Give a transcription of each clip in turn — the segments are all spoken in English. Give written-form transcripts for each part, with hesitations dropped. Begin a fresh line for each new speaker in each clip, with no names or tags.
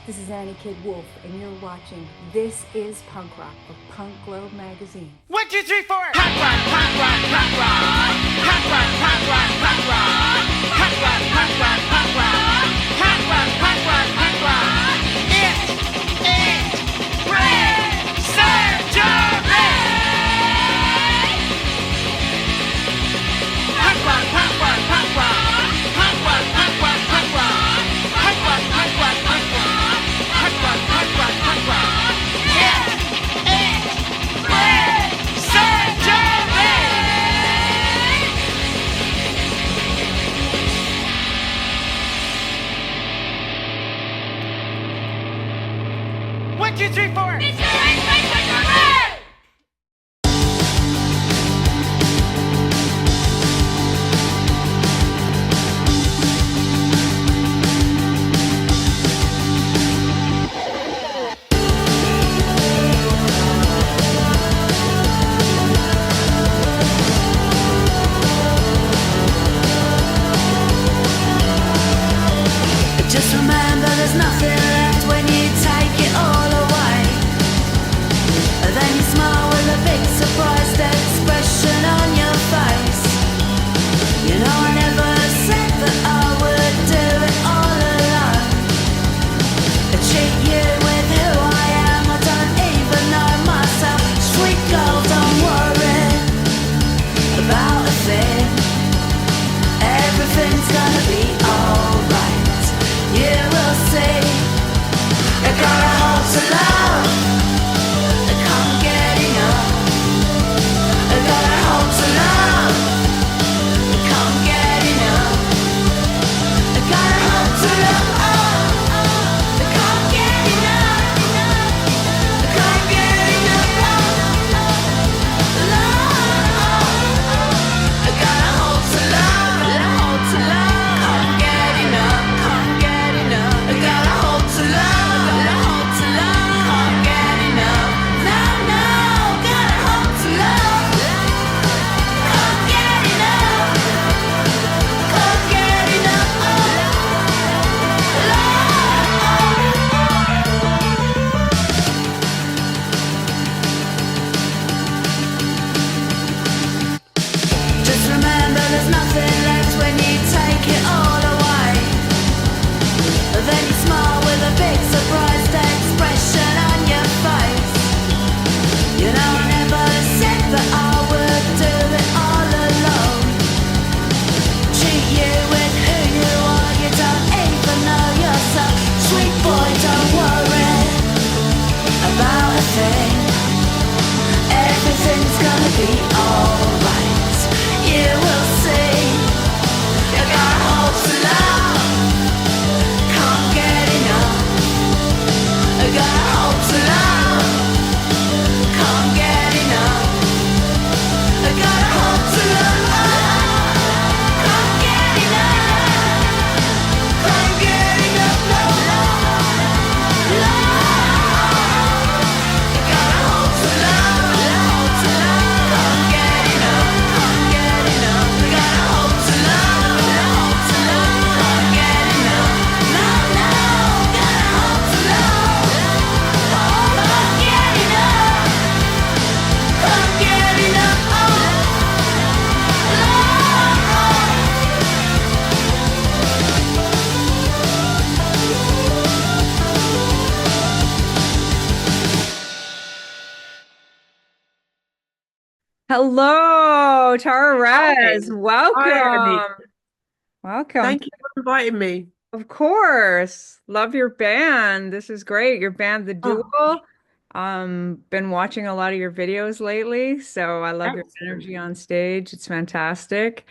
This is Annie Kid Wolf, and you're watching This is Punk Rock of Punk Globe magazine.
1, 2, 3, 4. Punk rock, punk rock, punk rock. Punk rock, punk rock, punk rock. Punk rock, punk rock, punk rock. Punk rock, punk rock, punk rock. It ain't red surgery. Punk rock, punk rock, punk rock. Punk rock, punk rock, punk rock. Punk rock, punk rock, punk rock. Punk rock, punk rock, punk rock. It ain't red surgery. 1, 2, 3, 4.
Just remember there's nothing left when you take it all away. Then you smile with a big surprised expression on your face. You know I never said that I would do it all alone. I treat you with who I am, I don't even know myself. Sweet girl, don't worry about a thing. Everything's gonna be alright. You will see. I got a hold to love. I can't get enough. I got a hold to love. I can't get enough. I got a hold to love. I can't get enough. I can't get enough love. I got a hold to love. A hold to love. Can't get enough. Can't get enough. I got a hold to love. A hold to love. Can't get enough. No, no. Got a hold to love. Can't get enough. Can't get enough. Just remember there's nothing left when you take it all away. Then you smile with a big surprised expression on your face. You know I never said that I would do it all alone. Treat you with who you are, you don't even know yourself. Sweet boy, don't worry about a thing. Everything's gonna be alright. You will see. You got a hold to love. Can't get enough. I got a hold to love. Can't get enough. I got a hold to love. Can't get enough. Can't get enough. Love. I got a hold to love. Hold to love. Can't get enough. Can't get enough. I got a hold to love. Hold to love. Can't get enough. No, no. Got a hold to love. Can't get enough. Can't get enough.
Hello, Tara Rez.
Hi. Hi, Annie.
Welcome. Welcome.
Thank you for inviting me.
Of course. Love your band. This is great. Your band, The
Oh,
Duel. Been watching a lot of your videos lately, so I love your
excellent.
energy on stage. It's fantastic.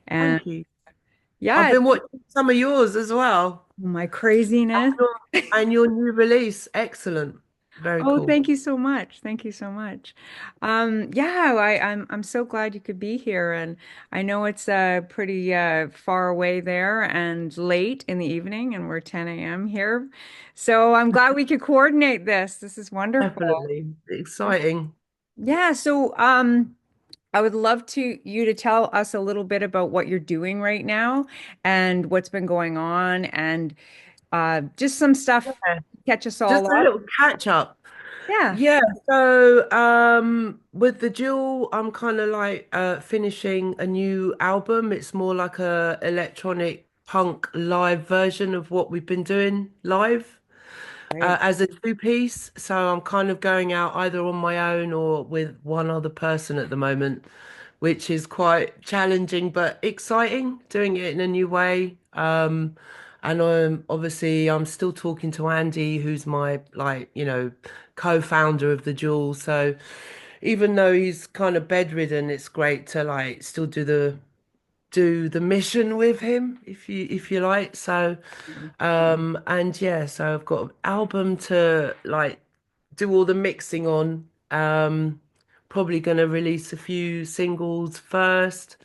And
Thank you. I've
yeah,
been watching some of yours as well.
my
And
craziness.
your new release. Excellent. Very
Oh,
cool.
thank you so much. Thank you so much. Yeah, I'm so glad you could be here, and I know it's pretty far away there and late in the evening, and we're 10 a.m. here. So I'm glad we could coordinate this. This is wonderful.
Definitely. Exciting.
Yeah, so I would love you to tell us a little bit about what you're doing right now and what's been going on and Just some stuff
Yeah.
to catch us
Just
all
a
up.
little catch up.
Yeah.
Yeah, so with the Duel, I'm kind of like finishing a new album. It's more like a electronic punk live version of what we've been doing live
Great.
as a two-piece. So I'm kind of going out either on my own or with one other person at the moment, which is quite challenging but exciting, doing it in a new way. And obviously I'm still talking to Andy, who's my like, co-founder of the Jewel. So even though he's kind of bedridden, it's great to like still do the mission with him if you like. So and yeah, so I've got an album to like do all the mixing on. Probably gonna release a few singles first.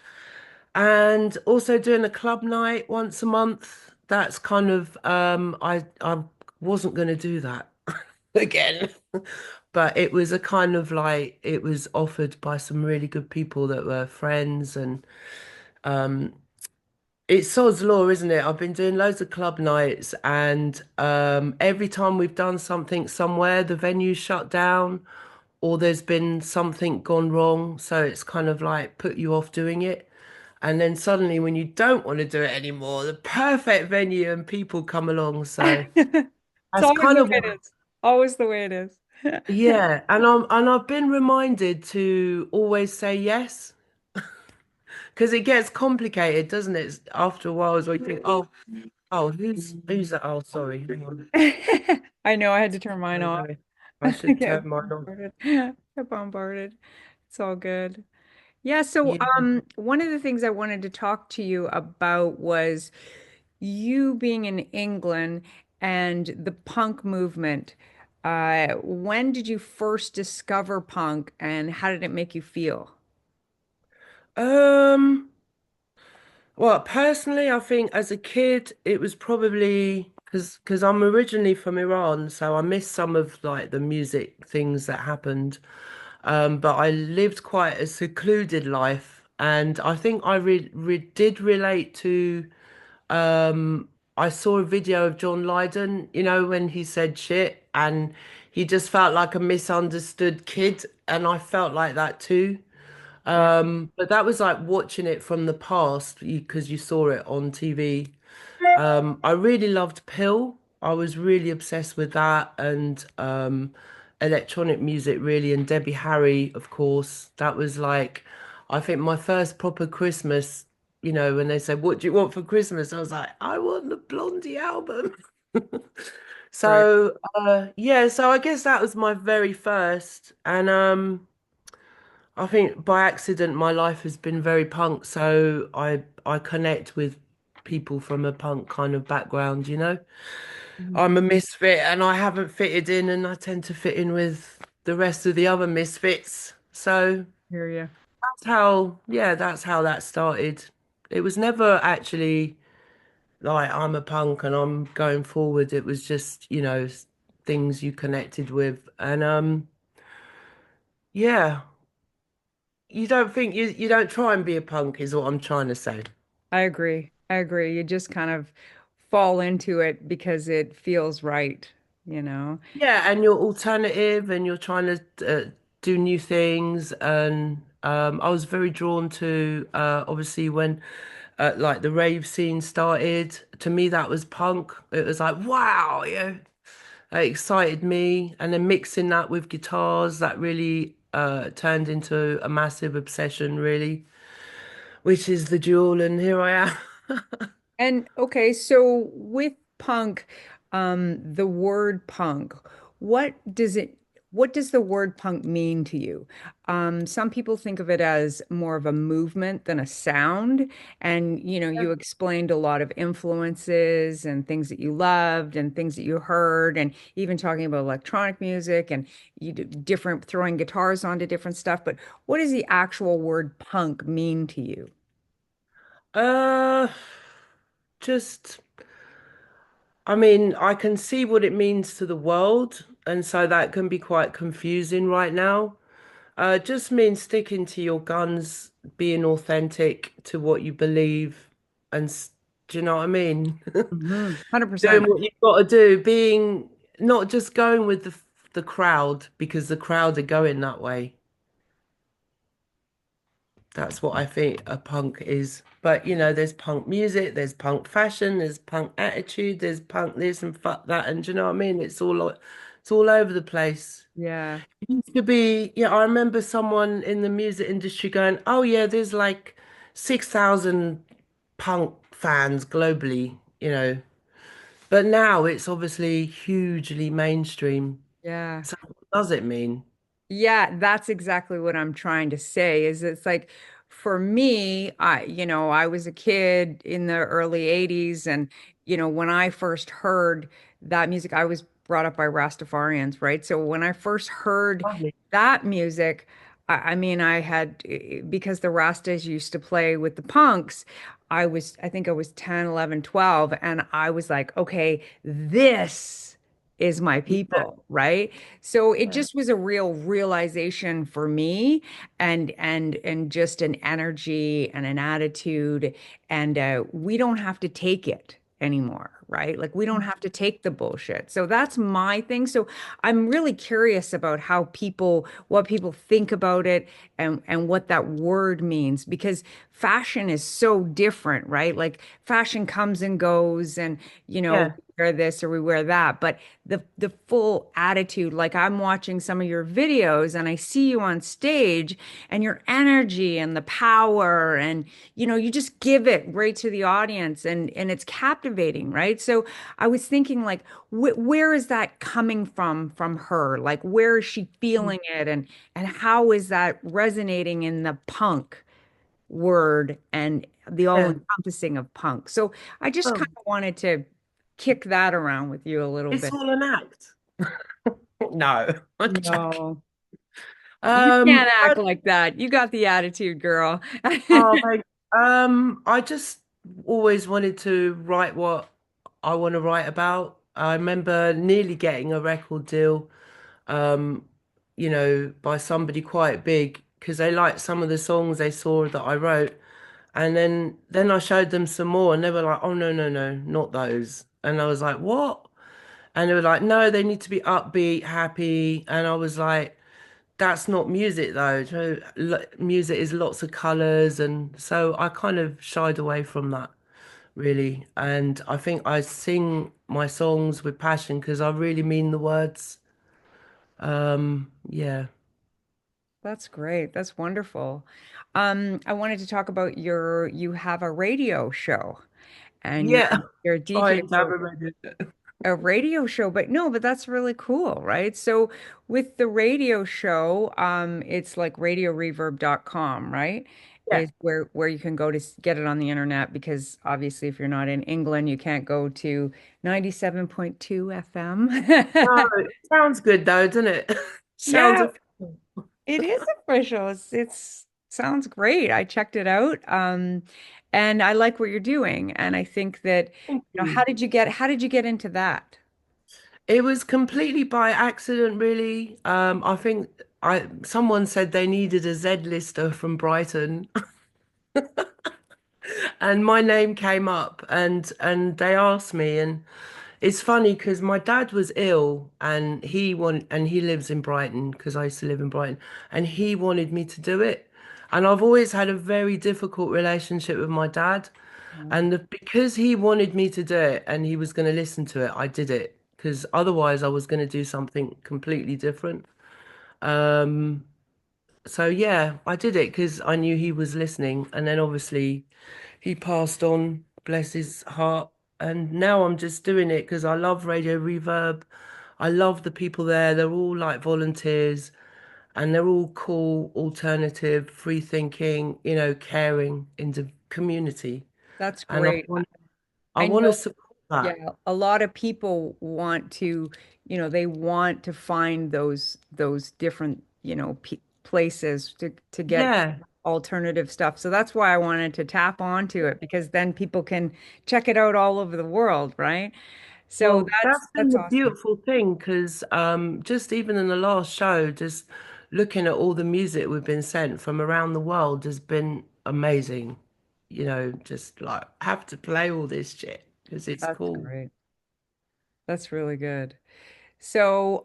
And also doing a club night once a month. That's kind of I wasn't gonna do that again. But it was a kind of like it was offered by some really good people that were friends and it's sod's law, isn't it? I've been doing loads of club nights and every time we've done something somewhere, the venue's shut down or there's been something gone wrong. So it's kind of like put you off doing it. And then suddenly when you don't want to do it anymore, the perfect venue and people come along. So
It's
that's
always
kind
the
of
way it is. Always the way it is.
yeah. And I've been reminded to always say yes. Because it gets complicated, doesn't it? After a while, as well, you think, oh, who's that? Oh, sorry. Hang on.
I know I had to turn mine off.
Okay. I
I
should
get
turn mine on.
bombarded. Get bombarded. It's all good. Yeah, so
Yeah.
one of the things I wanted to talk to you about was you being in England and the punk movement. When did you first discover punk and how did it make you feel?
Um, well, personally, I think as a kid, it was probably because I'm originally from Iran, so I missed some of like the music things that happened. But I lived quite a secluded life, and I think I did relate to. I saw a video of John Lydon, when he said shit, and he just felt like a misunderstood kid, and I felt like that too.
Yeah.
But that was like watching it from the past because you saw it on TV. I really loved Pill. I was really obsessed with that and electronic music really and Debbie Harry, of course. That was like I think my first proper Christmas, when they said, "What do you want for Christmas?" I was like, "I want the Blondie album."
Right.
So yeah, so I guess that was my very first. And I think by accident my life has been very punk, so I connect with people from a punk kind of background.
Mhm.
I'm a misfit and I haven't fitted in and I tend to fit in with the rest of the other misfits. So
Hear you.
that's how that started. It was never actually like I'm a punk and I'm going forward. It was just, things you connected with. And yeah, you don't try and be a punk is what I'm trying to say.
I agree. I agree. You just kind of fall into it because it feels right, you know?
Yeah, and you're alternative and you're trying to do new things. And I was very drawn to obviously when like the rave scene started. To me, that was punk. It was like, wow, it excited me. And then mixing that with guitars, that really turned into a massive obsession, really, which is the Duel. And here I am.
And okay, so with punk, the word punk, what does it, what does the word punk mean to you? Some people think of it as more of a movement than a sound. And, you explained a lot of influences and things that you loved and things that you heard, and even talking about electronic music and different throwing guitars onto different stuff. But what does the actual word punk mean to you?
Uh, just. I mean, I can see what it means to the world, and so that can be quite confusing right now. It just means sticking to your guns, being authentic to what you believe, and Do you know what I mean?
100%.
Doing what you've got to do, being not just going with the crowd because the crowd are going that way. That's what I think a punk is. But there's punk music, there's punk fashion, there's punk attitude, there's punk this and fuck that, and do you know what I mean? It's all over the place.
Yeah.
It used to be, yeah, I remember someone in the music industry going, "Oh yeah, there's like 6,000 punk fans globally, you know." But now it's obviously hugely mainstream.
Yeah.
So what does it mean?
Yeah, that's exactly what I'm trying to say is it's like for me, I was a kid in the early 80s and when I first heard that music, I was brought up by Rastafarians, right? So when I first heard
Lovely.
that music, I mean, because the Rastas used to play with the punks, I think I was 10, 11, 12, and I was like, okay, this is my
Yeah,
people, right? So it
yeah,
just was a real realization for me and just an energy and an attitude and we don't have to take it anymore, right? Like we don't have to take the bullshit. So that's my thing. So I'm really curious about what people think about it and what that word means because fashion is so different, right? Like fashion comes and goes and
yeah,
we wear this or we wear that, but the full attitude, like I'm watching some of your videos and I see you on stage and your energy and the power and you just give it right to the audience and it's captivating, right? So I was thinking like where is that coming from her? Like where is she feeling it and how is that resonating in the punk word and the all
yeah.
encompassing of punk? So I just kind
Oh,
of wanted to kick that around with you a little
it's
bit.
all an act. No, I'm joking.
No, you can't act
But
like that. You got the attitude, girl.
oh, I just always wanted to write what I want to write about. I remember nearly getting a record deal, um, by somebody quite big because they liked some of the songs they saw that I wrote. And then I showed them some more and they were like, "Oh no, no, no, not those." And I was like, "What?" And they were like, "No, they need to be upbeat, happy." And I was like, "That's not music though. So, music is lots of colors." And so I kind of shied away from that really. And I think I sing my songs with passion because I really mean the words. Yeah.
That's great. That's wonderful. I wanted to talk about you have a radio show and
Yeah.
you're a DJ
I
for
never read it.
a radio show, but no, but that's really cool, right? So with the radio show, it's like radioreverb.com, right?
Yeah.
Is where you can go to get it on the internet because obviously if you're not in England, you can't go to 97.2 FM.
Oh, it sounds good though, doesn't it? Sounds
Yeah,
official.
it is official. It's sounds great. I checked it out. And I like what you're doing. And I think that,
Thank you.
how did you get into that?
It was completely by accident, really. I think someone said they needed a Z-lister from Brighton, and my name came up, and they asked me, and it's funny because my dad was ill, and he lives in Brighton because I used to live in Brighton, and he wanted me to do it, and I've always had a very difficult relationship with my dad, and because he wanted me to do it, and he was going to listen to it, I did it because otherwise I was going to do something completely different. Um, so yeah, I did it because I knew he was listening, and then obviously he passed on, bless his heart. And now I'm just doing it because I love Radio Reverb. I love the people there. They're all like volunteers and they're all cool, alternative, free thinking, caring in the community.
That's
And I
great.
want I
I
want to
know,
support that.
yeah, a lot of people want to, they want to find those different, places to get
Yeah.
alternative stuff. So that's why I wanted to tap onto it because then people can check it out all over the world, right? So
Well, that's been
that's
the
awesome.
beautiful thing because just even in the last show, just looking at all the music we've been sent from around the world has been amazing. just like have to play all this shit because it's
That's
cool.
great. That's really good. So,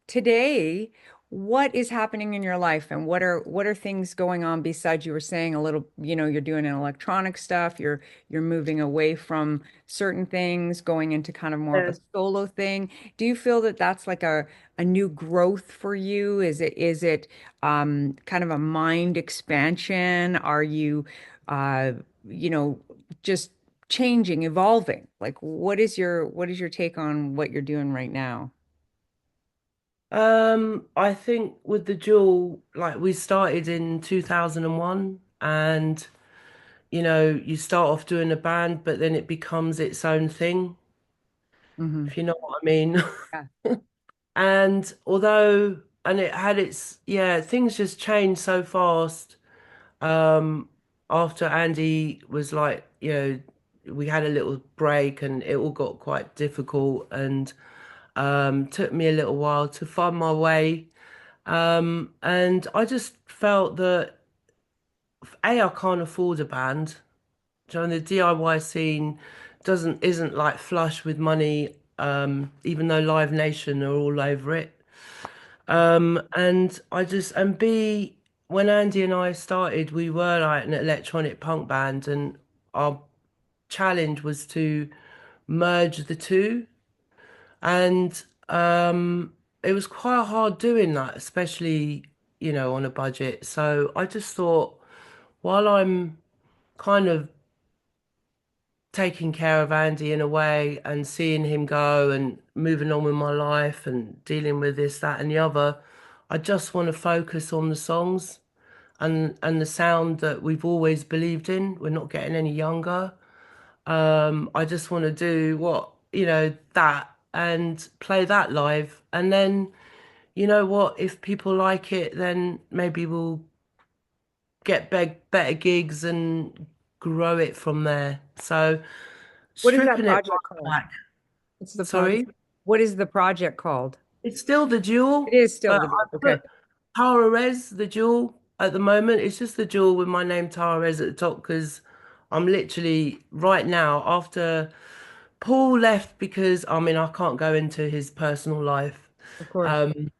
today, what is happening in your life and what are things going on besides you were saying a little, you're doing an electronic stuff, you're moving away from certain things, going into kind of more of a
Yeah.
solo thing. Do you feel that that's like a new growth for you? Is it kind of a mind expansion? Are you uh, you know, just changing, evolving? Like what is your take on what you're doing right now?
I think with the Jewel, like we started in 2001 and you start off doing a band, but then it becomes its own thing,
Hmm.
if you know what I mean.
Yeah,
And and it had its, yeah, things just changed so fast. Um, After Andy was like, we had a little break and it all got quite difficult and took me a little while to find my way. And I just felt that I can't afford a band. Do you know, the DIY scene isn't like flush with money, even though Live Nation are all over it. And B, when Andy and I started, we were like an electronic punk band, and our challenge was to merge the two. And it was quite hard doing that, especially, on a budget. So I just thought, while I'm kind of taking care of Andy in a way and seeing him go and moving on with my life and dealing with this, that, and the other, I just want to focus on the songs and the sound that we've always believed in. We're not getting any younger. I just want to do that and play that live. And then, you know what, if people like it, then maybe we'll get better gigs and grow it from there. So
what is that
stripping it
project called?
right back.
What's the project?
Sorry,
What is the project called?
it's still the
It
Duel,
is still
but
the
I
okay.
put Tara Rez, the Duel, at the moment. It's just the Duel with my name Tara Rez at the top because I'm literally right now after Paul left because I mean I can't go into his personal life.
Of course.
Um,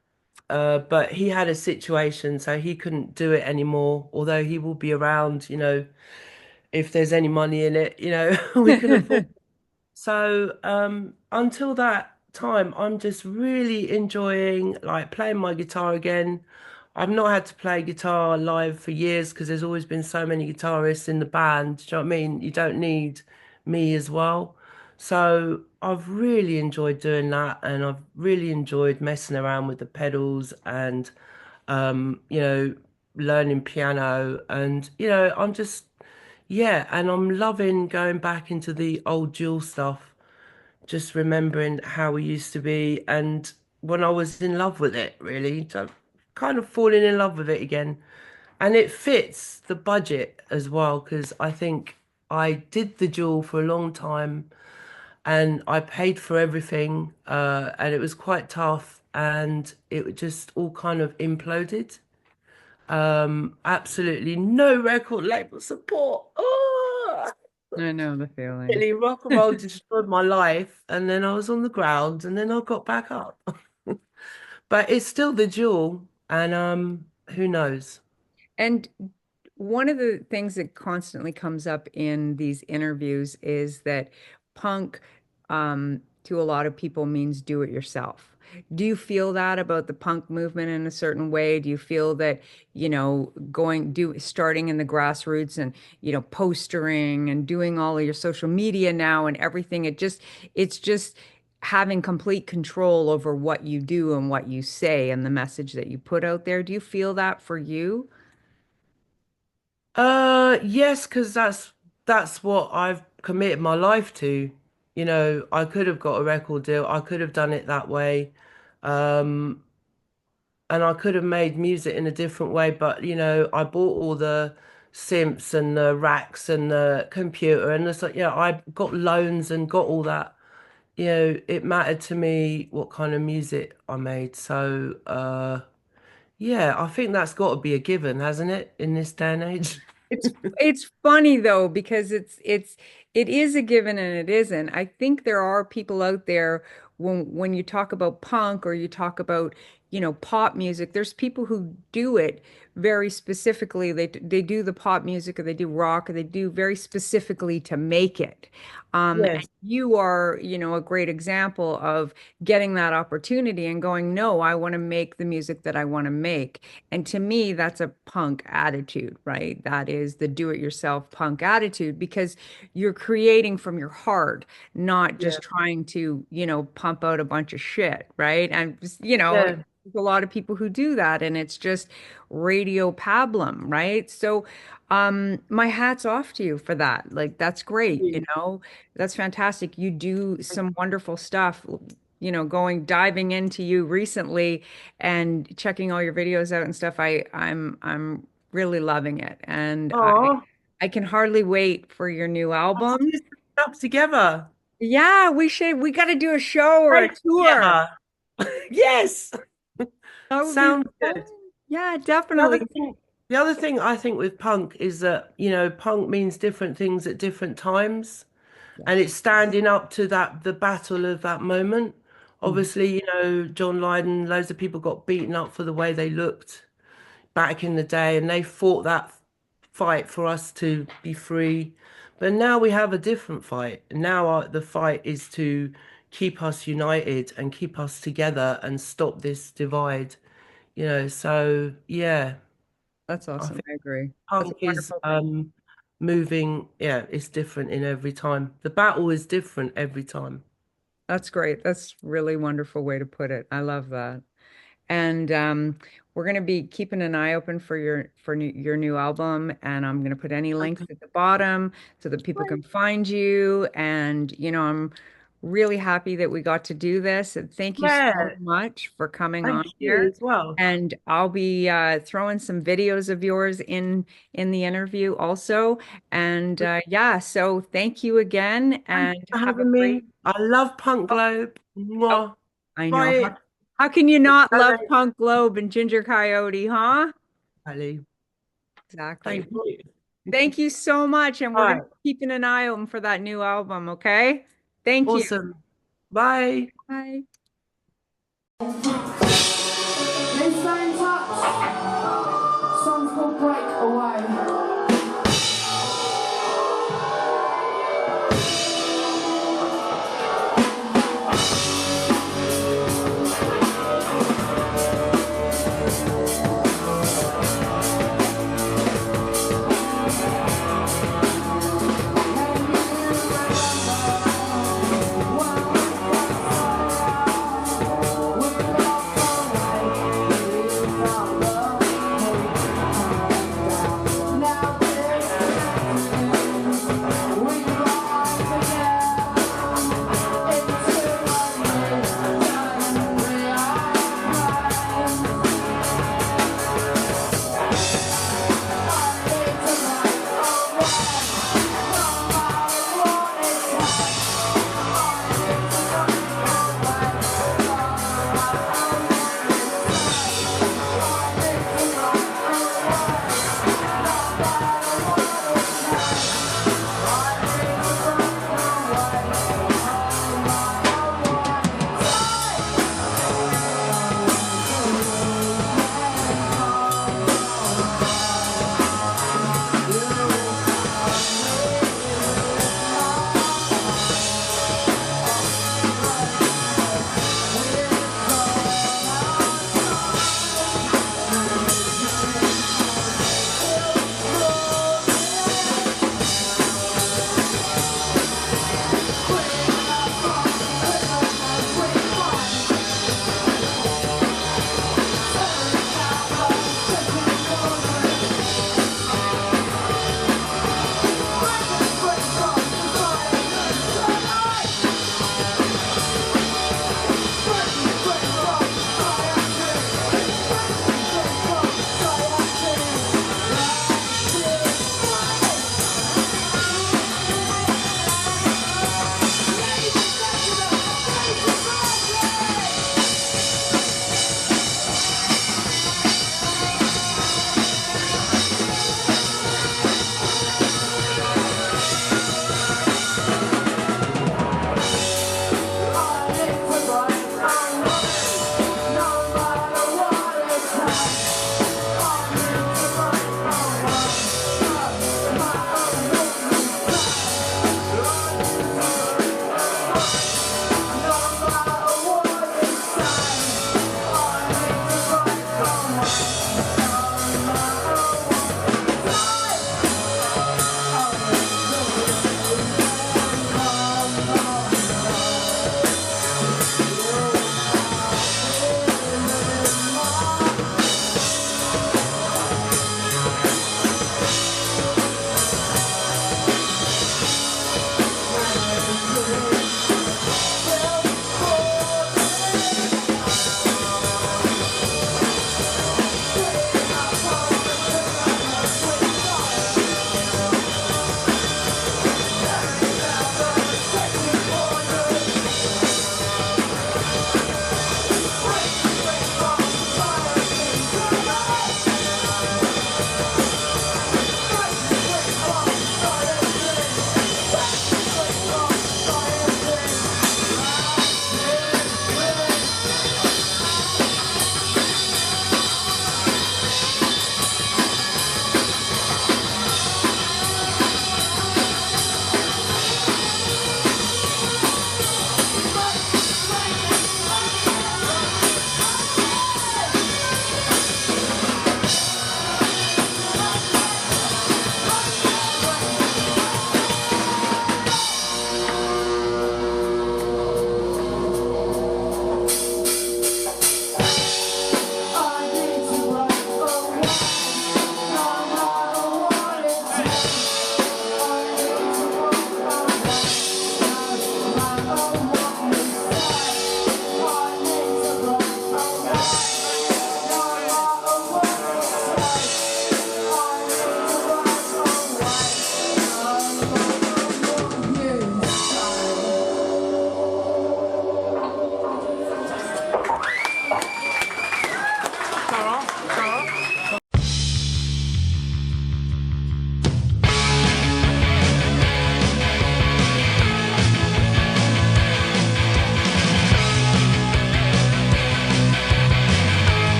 but he had a situation so he couldn't do it anymore, although he will be around, if there's any money in it, we can afford. So until that time, I'm just really enjoying like playing my guitar again. I've not had to play guitar live for years because there's always been so many guitarists in the band. Do you know what I mean? You don't need me as well. So I've really enjoyed doing that and I've really enjoyed messing around with the pedals and um, you know, learning piano and I'm just yeah, and I'm loving going back into the old Jewel stuff, just remembering how we used to be and when I was in love with it, really. So kind of falling in love with it again. And it fits the budget as well, because I think I did the Jewel for a long time and I paid for everything, and it was quite tough and it just all kind of imploded. Absolutely no record label support. Oh!
I know the feeling.
Really, rock and roll destroyed my life, and then I was on the ground, and then I got back up. But it's still the jewel, and who knows?
And one of the things that constantly comes up in these interviews is that punk, to a lot of people means do it yourself. Do you feel that about the punk movement in a certain way? Do you feel that, starting in the grassroots and, postering and doing all of your social media now and everything, it's just having complete control over what you do and what you say and the message that you put out there. Do you feel that for you?
Yes, because that's what I've committed my life to. I could have got a record deal. I could have done it that way. Um, and I could have made music in a different way, but I bought all the synths and the racks and the computer and it's like, I got loans and got all that. It mattered to me what kind of music I made. So, yeah, I think that's got to be a given, hasn't it, in this day and age?
It's funny though because it is a given and it isn't. I think there are people out there when you talk about punk or you talk about, pop music, there's people who do it very specifically. They do the pop music or they do rock or they do very specifically to make it. And
Yes,
you are, a great example of getting that opportunity and going, no, I want to make the music that I want to make. And to me, that's a punk attitude, right? That is the do-it-yourself punk attitude because you're creating from your heart, not
yeah,
just trying to, pump out a bunch of shit, right? And just,
yeah,
there's a lot of people who do that, and it's just radio pablum, right? So, my hat's off to you for that. Like, that's great, that's fantastic. You do some wonderful stuff. Going diving into you recently and checking all your videos out and stuff. I'm really loving it. And
oh,
I can hardly wait for your new
let's
album.
do some stuff together.
Yeah, we got to do a show or a
Break
tour.
together. Yes,
That would be
sounds
fun.
good.
Yeah,
The other
definitely.
thing, the other thing I think with punk is that, punk means different things at different times. And it's standing up to the battle of that moment.
Mhm.
Obviously, John Lydon, loads of people got beaten up for the way they looked back in the day, and they fought that fight for us to be free. But now we have a different fight. Now the fight is to keep us united and keep us together and stop this divide. So yeah,
That's
I
awesome.
think
I agree. That's a
punk is
wonderful thing.
moving. Yeah, it's different in every time. The battle is different every time.
That's great. That's really wonderful way to put it. I love that. And we're going to be keeping an eye open for your new album, and I'm going to put any links
Okay.
at the bottom so that people can find you. And I'm really happy that we got to do this. And thank you so
Yeah,
much for coming on
thank you
here.
as well.
And I'll be throwing some videos of yours in the interview also. And yeah, so thank you again,
Thank you
and
for
have a
having
great.
me. I love Punk
Oh,
Globe.
oh,
Mwah.
I
Try
know.
it.
How can you not
Hello,
love Punk Globe and Ginger Coyote, huh?
Ali.
Exactly.
Thank you.
Thank you so much. And
All
we're going to
right.
keep an eye open for that new album, okay? Thank you.
Awesome. Bye.
Bye.
Let's stay in touch. Song's called Breakaway. We're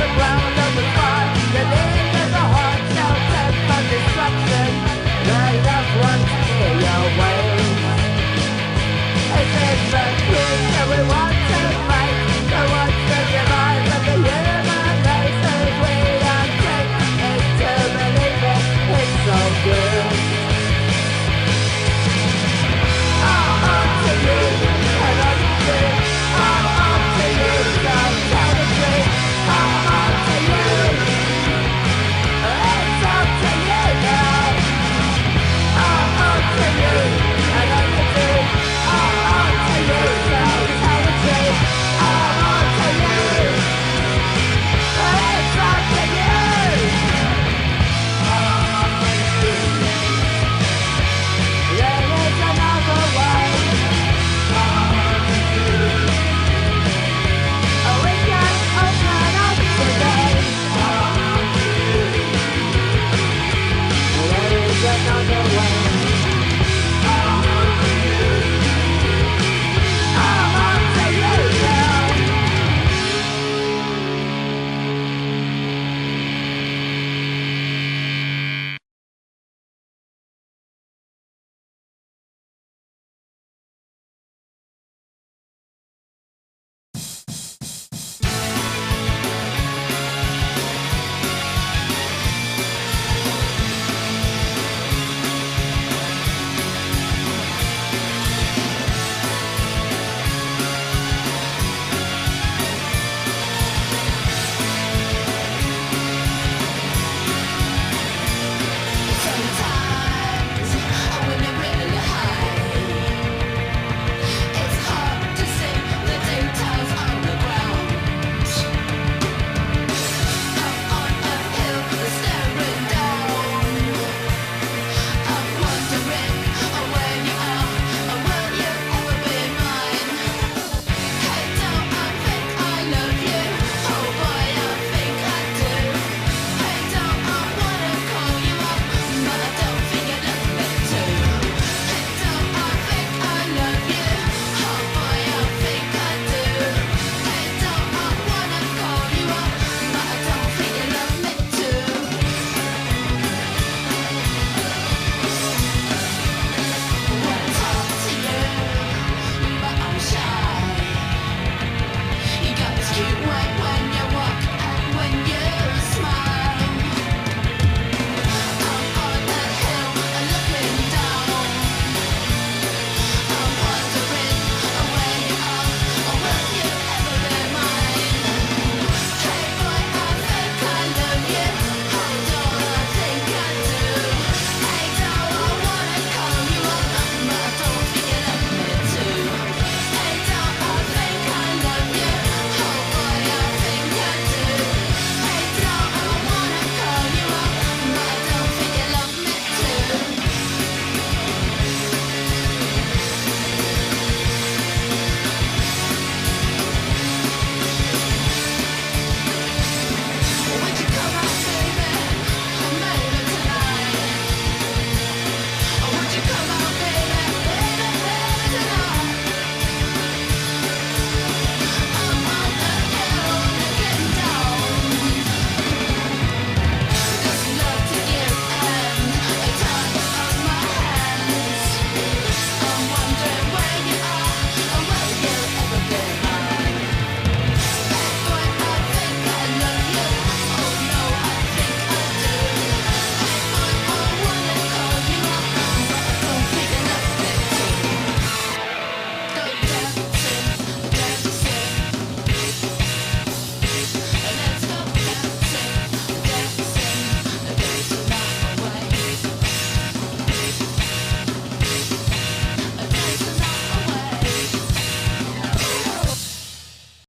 the ground.